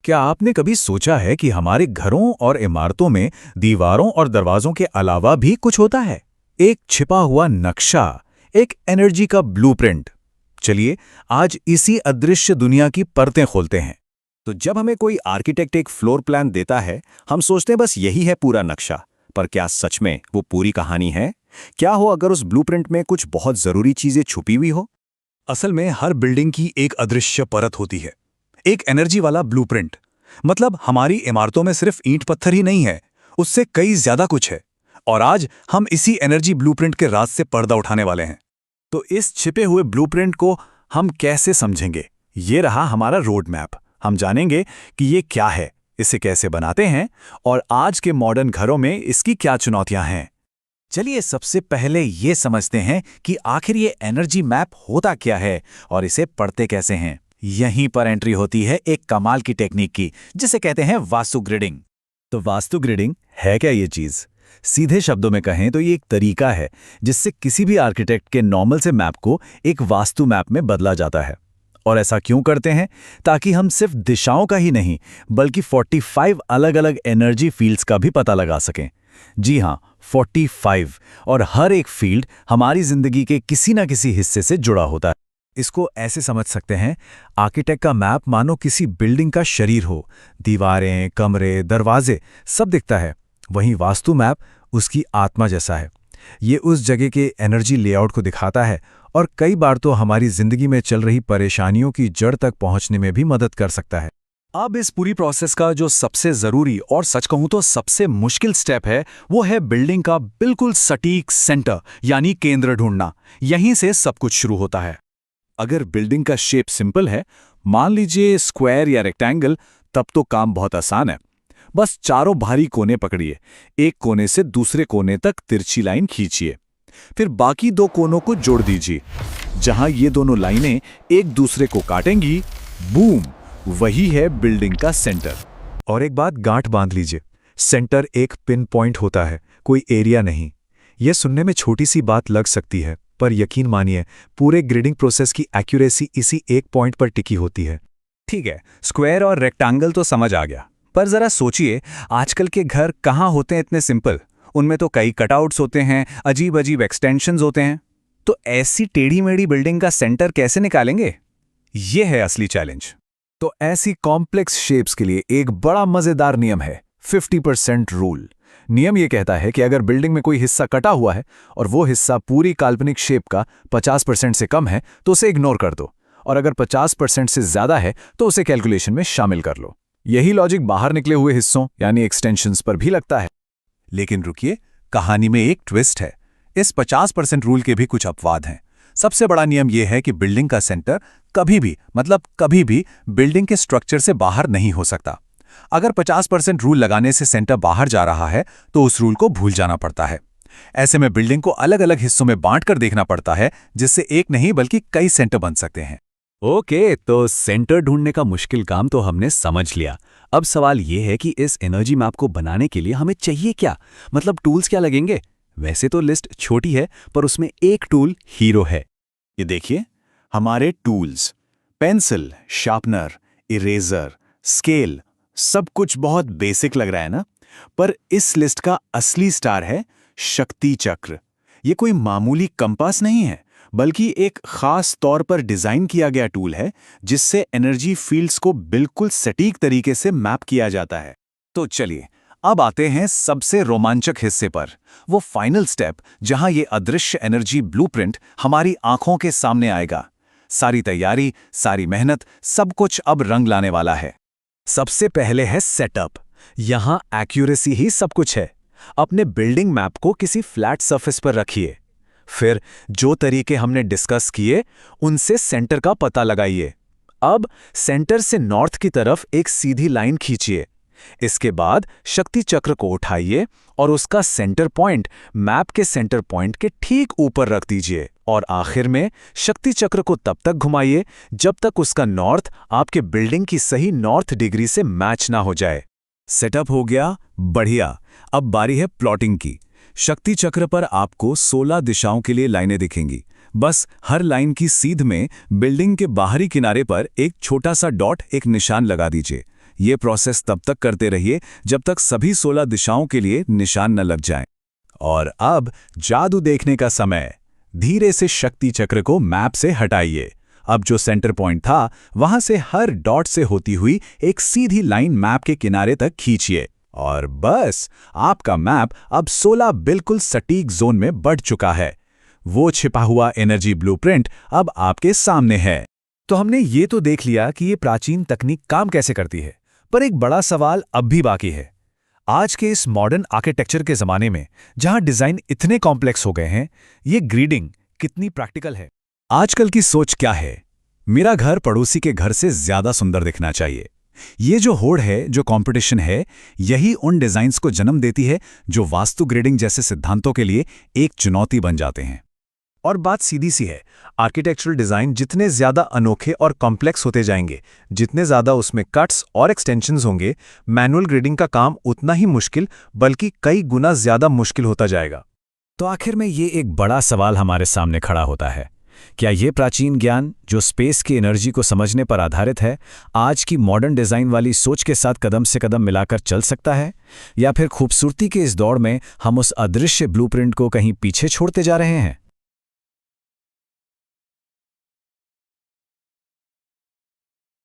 क्या आपने कभी सोचा है कि हमारे घरों और इमारतों में दीवारों और दरवाजों के अलावा भी कुछ होता है? एक छिपा हुआ नक्शा, एक एनर्जी का ब्लूप्रिंट। चलिए आज इसी अदृश्य दुनिया की परतें खोलते हैं। तो जब हमें कोई आर्किटेक्ट एक फ्लोर प्लान देता है, हम सोचते हैं बस यही है पूरा नक्शा। पर क्या सच में वो पूरी कहानी है? क्या हो अगर उस ब्लूप्रिंट में कुछ बहुत जरूरी चीजें छुपी हुई हो? असल में हर बिल्डिंग की एक अदृश्य परत होती है, एक एनर्जी वाला ब्लूप्रिंट। मतलब हमारी इमारतों में सिर्फ ईंट पत्थर ही नहीं है, उससे कई ज्यादा कुछ है। और आज हम इसी एनर्जी ब्लूप्रिंट के राज से पर्दा उठाने वाले हैं। तो इस छिपे हुए ब्लूप्रिंट को हम कैसे समझेंगे? ये रहा हमारा रोड मैप। हम जानेंगे कि ये क्या है, इसे कैसे बनाते हैं और आज के मॉडर्न घरों में इसकी क्या चुनौतियां हैं। चलिए सबसे पहले ये समझते हैं कि आखिर ये एनर्जी मैप होता क्या है और इसे पढ़ते कैसे हैं। यहीं पर एंट्री होती है एक कमाल की टेक्निक की, जिसे कहते हैं वास्तु ग्रिडिंग। तो वास्तु ग्रिडिंग है क्या ये चीज? सीधे शब्दों में कहें तो ये एक तरीका है जिससे किसी भी आर्किटेक्ट के नॉर्मल से मैप को एक वास्तु मैप में बदला जाता है। और ऐसा क्यों करते हैं? ताकि हम सिर्फ दिशाओं का ही नहीं बल्कि 45 अलग अलग एनर्जी फील्ड्स का भी पता लगा सकें। जी हाँ, 45। और हर एक फील्ड हमारी जिंदगी के किसी न किसी हिस्से से जुड़ा होता है। इसको ऐसे समझ सकते हैं, आर्किटेक्ट का मैप मानो किसी बिल्डिंग का शरीर हो। दीवारें, कमरे, दरवाजे सब दिखता है। वहीं वास्तु मैप उसकी आत्मा जैसा है। ये उस जगह के एनर्जी लेआउट को दिखाता है और कई बार तो हमारी जिंदगी में चल रही परेशानियों की जड़ तक पहुंचने में भी मदद कर सकता है। अब इस पूरी प्रोसेस का जो सबसे जरूरी और सच कहूं तो सबसे मुश्किल स्टेप है, वो है बिल्डिंग का बिल्कुल सटीक सेंटर यानी केंद्र ढूंढना। यहीं से सब कुछ शुरू होता है। अगर बिल्डिंग का शेप सिंपल है, मान लीजिए स्क्वायर या रेक्टेंगल, तब तो काम बहुत आसान है। बस चारों बाहरी कोने पकड़िए, एक कोने से दूसरे कोने तक तिरछी लाइन खींचिए, फिर बाकी दो कोनों को जोड़ दीजिए। जहां ये दोनों लाइनें एक दूसरे को काटेंगी, बूम, वही है बिल्डिंग का सेंटर। और एक बात गांठ बांध लीजिए, सेंटर एक पिन पॉइंट होता है, कोई एरिया नहीं। यह सुनने में छोटी सी बात लग सकती है, पर यकीन मानिए पूरे ग्रिडिंग प्रोसेस की एक्यूरेसी इसी एक पॉइंट पर टिकी होती है। ठीक है, स्क्वायर और रेक्टेंगल तो समझ आ गया, पर जरा सोचिए आजकल के घर कहाँ होते हैं इतने सिंपल। उनमें तो कई कटआउट्स होते हैं, अजीब अजीब एक्सटेंशंस होते हैं। तो ऐसी टेढ़ी मेढ़ी बिल्डिंग का सेंटर कैसे निकालेंगे? ये है असली चैलेंज। तो ऐसी कॉम्प्लेक्स शेप्स के लिए एक बड़ा मजेदार नियम है, 50% रूल। नियम ये कहता है कि अगर बिल्डिंग में कोई हिस्सा कटा हुआ है और वो हिस्सा पूरी काल्पनिक शेप का 50% से कम है तो उसे इग्नोर कर दो, और अगर 50% से ज्यादा है तो उसे कैलकुलेशन में शामिल कर लो। यही लॉजिक बाहर निकले हुए हिस्सों यानी एक्सटेंशंस पर भी लगता है। लेकिन रुकिए, कहानी में एक ट्विस्ट है। इस 50% रूल के भी कुछ अपवाद हैं। सबसे बड़ा नियम यह है कि बिल्डिंग का सेंटर कभी भी बिल्डिंग के स्ट्रक्चर से बाहर नहीं हो सकता। अगर 50% रूल लगाने से सेंटर बाहर जा रहा है तो उस रूल को भूल जाना पड़ता है। ऐसे में बिल्डिंग को अलग अलग हिस्सों में बांटकर देखना पड़ता है, जिससे एक नहीं बल्कि कई सेंटर बन सकते हैं। ओके, तो सेंटर ढूंढने का मुश्किल काम तो हमने समझ लिया। अब सवाल यह है कि इस एनर्जी मैप को बनाने के लिए हमें चाहिए क्या? मतलब टूल्स क्या लगेंगे? वैसे तो लिस्ट छोटी है, पर उसमें एक टूल हीरो है। ये देखिए, हमारे tools, pencil, sharpener, eraser, scale, सब कुछ बहुत बेसिक लग रहा है ना? पर इस लिस्ट का असली स्टार है शक्ति चक्र। ये कोई मामूली कंपास नहीं है, बल्कि एक खास तौर पर डिजाइन किया गया टूल है जिससे एनर्जी फील्ड्स को बिल्कुल सटीक तरीके से मैप किया जाता है। तो चलिए अब आते हैं सबसे रोमांचक हिस्से पर, वो फाइनल स्टेप जहां ये अदृश्य एनर्जी ब्लूप्रिंट हमारी आंखों के सामने आएगा। सारी तैयारी, सारी मेहनत, सब कुछ अब रंग लाने वाला है। सबसे पहले है सेटअप। यहां एक्यूरेसी ही सब कुछ है। अपने बिल्डिंग मैप को किसी फ्लैट सरफेस पर रखिए, फिर जो तरीके हमने डिस्कस किए उनसे सेंटर का पता लगाइए। अब सेंटर से नॉर्थ की तरफ एक सीधी लाइन खींचिए। इसके बाद शक्ति चक्र को उठाइए और उसका सेंटर पॉइंट मैप के सेंटर पॉइंट के ठीक ऊपर रख दीजिए। और आखिर में शक्ति चक्र को तब तक घुमाइए जब तक उसका नॉर्थ आपके बिल्डिंग की सही नॉर्थ डिग्री से मैच ना हो जाए। सेटअप हो गया, बढ़िया। अब बारी है प्लॉटिंग की। शक्ति चक्र पर आपको 16 दिशाओं के लिए लाइनें दिखेंगी। बस हर लाइन की सीध में बिल्डिंग के बाहरी किनारे पर एक छोटा सा डॉट, एक निशान लगा दीजिए। ये प्रोसेस तब तक करते रहिए जब तक सभी 16 दिशाओं के लिए निशान न लग जाएं। और अब जादू देखने का समय। धीरे से शक्ति चक्र को मैप से हटाइए। अब जो सेंटर पॉइंट था, वहां से हर डॉट से होती हुई एक सीधी लाइन मैप के किनारे तक खींचिए। और बस, आपका मैप अब 16 बिल्कुल सटीक जोन में बढ़ चुका है। वो छिपा हुआ एनर्जी ब्लूप्रिंट अब आपके सामने है। तो हमने ये तो देख लिया कि ये प्राचीन तकनीक काम कैसे करती है, पर एक बड़ा सवाल अब भी बाकी है। आज के इस मॉडर्न आर्किटेक्चर के ज़माने में, जहां डिज़ाइन इतने कॉम्प्लेक्स हो गए हैं, ये ग्रिडिंग कितनी प्रैक्टिकल है? आजकल की सोच क्या है? मेरा घर पड़ोसी के घर से ज्यादा सुंदर दिखना चाहिए। ये जो होड़ है, जो कंपटीशन है, यही उन डिजाइन्स को जन्म देती है जो वास्तु ग्रिडिंग जैसे सिद्धांतों के लिए एक चुनौती बन जाते हैं। और बात सीधी सी है, आर्किटेक्चरल डिज़ाइन जितने ज़्यादा अनोखे और कॉम्प्लेक्स होते जाएंगे, जितने ज़्यादा उसमें कट्स और एक्सटेंशंस होंगे, मैनुअल ग्रिडिंग का काम उतना ही मुश्किल, बल्कि कई गुना ज़्यादा मुश्किल होता जाएगा। तो आखिर में ये एक बड़ा सवाल हमारे सामने खड़ा होता है, क्या ये प्राचीन ज्ञान जो स्पेस की एनर्जी को समझने पर आधारित है, आज की मॉडर्न डिज़ाइन वाली सोच के साथ कदम से कदम मिलाकर चल सकता है, या फिर खूबसूरती के इस दौड़ में हम उस अदृश्य ब्लूप्रिंट को कहीं पीछे छोड़ते जा रहे हैं?